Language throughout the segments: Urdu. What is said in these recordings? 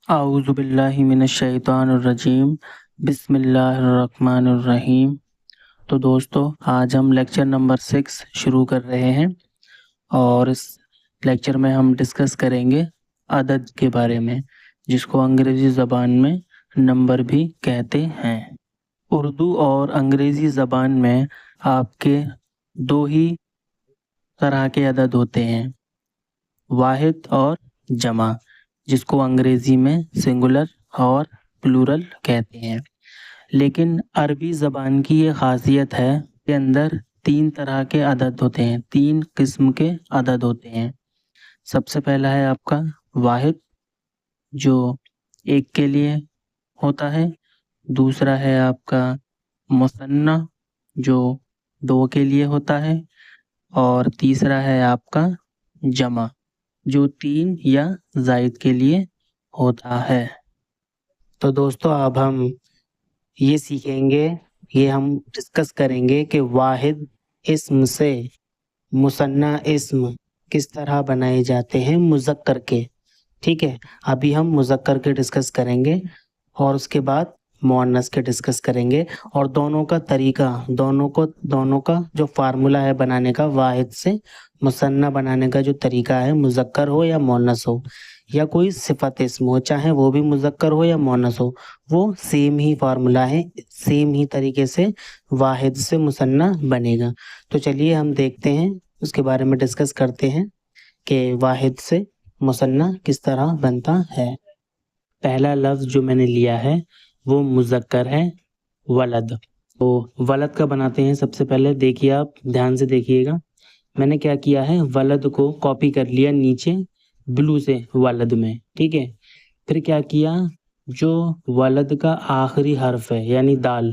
اعوذ باللہ من الشیطان الرجیم، بسم اللہ الرحمن الرحیم۔ تو دوستو، آج ہم لیکچر نمبر 6 شروع کر رہے ہیں اور اس لیکچر میں ہم ڈسکس کریں گے عدد کے بارے میں، جس کو انگریزی زبان میں نمبر بھی کہتے ہیں۔ اردو اور انگریزی زبان میں آپ کے دو ہی طرح کے عدد ہوتے ہیں، واحد اور جمع، جس کو انگریزی میں سنگولر اور پلورل کہتے ہیں۔ لیکن عربی زبان کی یہ خاصیت ہے کہ اندر 3 طرح کے عدد ہوتے ہیں، 3 قسم کے عدد ہوتے ہیں۔ سب سے پہلا ہے آپ کا واحد، جو 1 کے لیے ہوتا ہے۔ دوسرا ہے آپ کا مثنیٰ، جو 2 کے لیے ہوتا ہے۔ اور تیسرا ہے آپ کا جمع، جو 3 یا زائد کے لیے ہوتا ہے۔ تو دوستو، اب ہم یہ سیکھیں گے، یہ ہم ڈسکس کریں گے کہ واحد اسم سے مثنیٰ اسم کس طرح بنائے جاتے ہیں مذکر کے۔ ٹھیک ہے، ابھی ہم مذکر کے ڈسکس کریں گے اور اس کے بعد مؤنث کے ڈسکس کریں گے، اور دونوں کا طریقہ، دونوں کا جو فارمولا ہے بنانے کا، واحد سے مثنیٰ بنانے کا جو طریقہ ہے، مذکر ہو یا مؤنث ہو یا کوئی صفت اسم ہو، چاہے وہ بھی مذکر ہو یا مؤنث ہو، وہ سیم ہی فارمولا ہے، سیم ہی طریقے سے واحد سے مثنیٰ بنے گا۔ تو چلیے ہم دیکھتے ہیں، اس کے بارے میں ڈسکس کرتے ہیں کہ واحد سے مثنیٰ کس طرح بنتا ہے۔ پہلا لفظ جو میں نے لیا ہے وہ مذکر ہے، ولد۔ تو ولد کا بناتے ہیں سب سے پہلے۔ دیکھیے، آپ دھیان سے دیکھیے گا، میں نے کیا کیا ہے، ولد کو کاپی کر لیا نیچے بلو سے ولد میں، ٹھیک ہے۔ پھر کیا کیا، جو ولد کا آخری حرف ہے یعنی دال،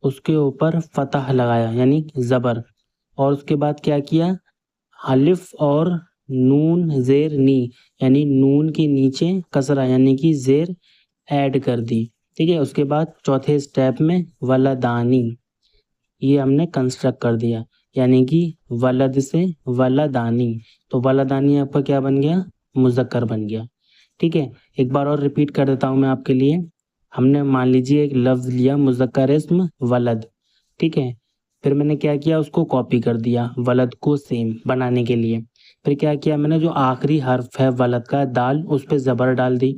اس کے اوپر فتح لگایا یعنی زبر، اور اس کے بعد کیا کیا، الف اور نون زیر نی یعنی نون کے نیچے کسرہ یعنی کہ زیر ایڈ کر دی، ٹھیک ہے۔ اس کے بعد چوتھے سٹیپ میں ولدانی، یہ ہم نے کنسٹرکٹ کر دیا، یعنی کہ ولد سے ولدانی، تو ولدانی آپ کا کیا بن گیا، مذکر بن گیا، ٹھیک ہے۔ ایک بار اور ریپیٹ کر دیتا ہوں میں آپ کے لیے۔ ہم نے مان لیجیے ایک لفظ لیا مذکر اسم ولد، ٹھیک ہے۔ پھر میں نے کیا کیا، اس کو کاپی کر دیا ولد کو سیم بنانے کے لیے۔ پھر کیا کیا میں نے، جو آخری حرف ہے ولد کا دال، اس پہ زبر ڈال دی،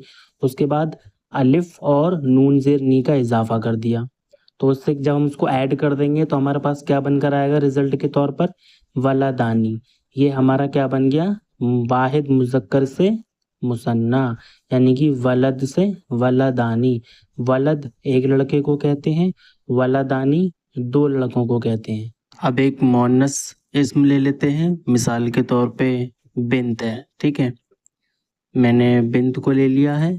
اس کے بعد الف اور نون زیر نی کا اضافہ کر دیا، تو اس سے جب ہم اس کو ایڈ کر دیں گے تو ہمارے پاس کیا بن کر آئے گا رزلٹ کے طور پر، ولدانی۔ یہ ہمارا کیا بن گیا، واحد مذکر سے مثنیٰ، یعنی کہ ولد سے ولدانی۔ ولد ایک لڑکے کو کہتے ہیں، ولدانی 2 لڑکوں کو کہتے ہیں۔ اب ایک مؤنث اسم لے لیتے ہیں، مثال کے طور پہ بنت ہے، ٹھیک ہے۔ میں نے بنت کو لے لیا ہے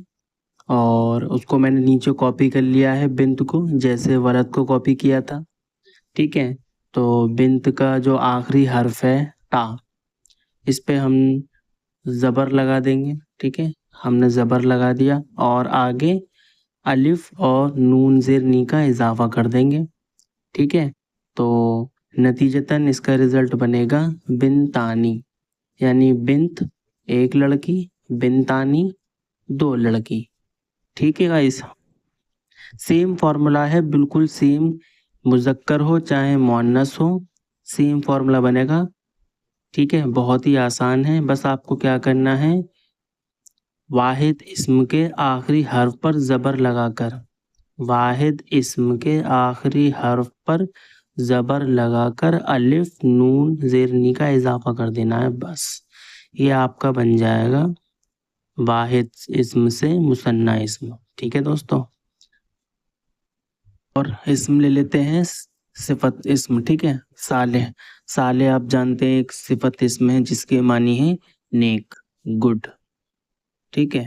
اور اس کو میں نے نیچے کاپی کر لیا ہے، بنت کو جیسے ولد کو کاپی کیا تھا، ٹھیک ہے۔ تو بنت کا جو آخری حرف ہے تا، اس پہ ہم زبر لگا دیں گے، ٹھیک ہے۔ ہم نے زبر لگا دیا اور آگے الف اور نون زیر نی کا اضافہ کر دیں گے، ٹھیک ہے۔ تو نتیجتاً اس کا رزلٹ بنے گا بنتانی، یعنی بنت ایک لڑکی، بنتانی 2 لڑکی، ٹھیک ہے گائس۔ سیم فارمولا ہے، بالکل سیم، مذکر ہو چاہے مؤنث ہو، سیم فارمولا بنے گا، ٹھیک ہے۔ بہت ہی آسان ہے، بس آپ کو کیا کرنا ہے، واحد اسم کے آخری حرف پر زبر لگا کر، واحد اسم کے آخری حرف پر زبر لگا کر الف نون زیر نی کا اضافہ کر دینا ہے، بس یہ آپ کا بن جائے گا واحد اسم سے مثنیٰ اسم، ٹھیک ہے دوستو۔ اور اسم لے لیتے ہیں صفت اسم، ٹھیک ہے۔ صالح، صالح آپ جانتے ہیں ایک صفت اسم ہے جس کے معنی ہے نیک، گڈ، ٹھیک ہے۔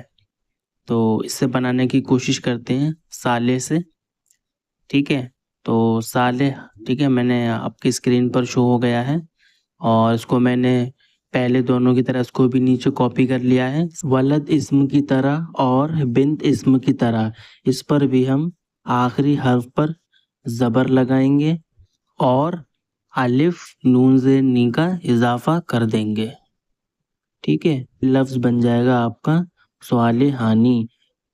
تو اس سے بنانے کی کوشش کرتے ہیں صالح سے، ٹھیک ہے۔ تو صالح، ٹھیک ہے، میں نے آپ کی اسکرین پر شو ہو گیا ہے، اور اس کو میں نے پہلے دونوں کی طرح اس کو بھی نیچے کاپی کر لیا ہے، ولد اسم کی طرح اور بنت اسم کی طرح اس پر بھی ہم آخری حرف پر زبر لگائیں گے اور الف نون زیر نی کا اضافہ کر دیں گے، ٹھیک ہے۔ لفظ بن جائے گا آپ کا صالحانی،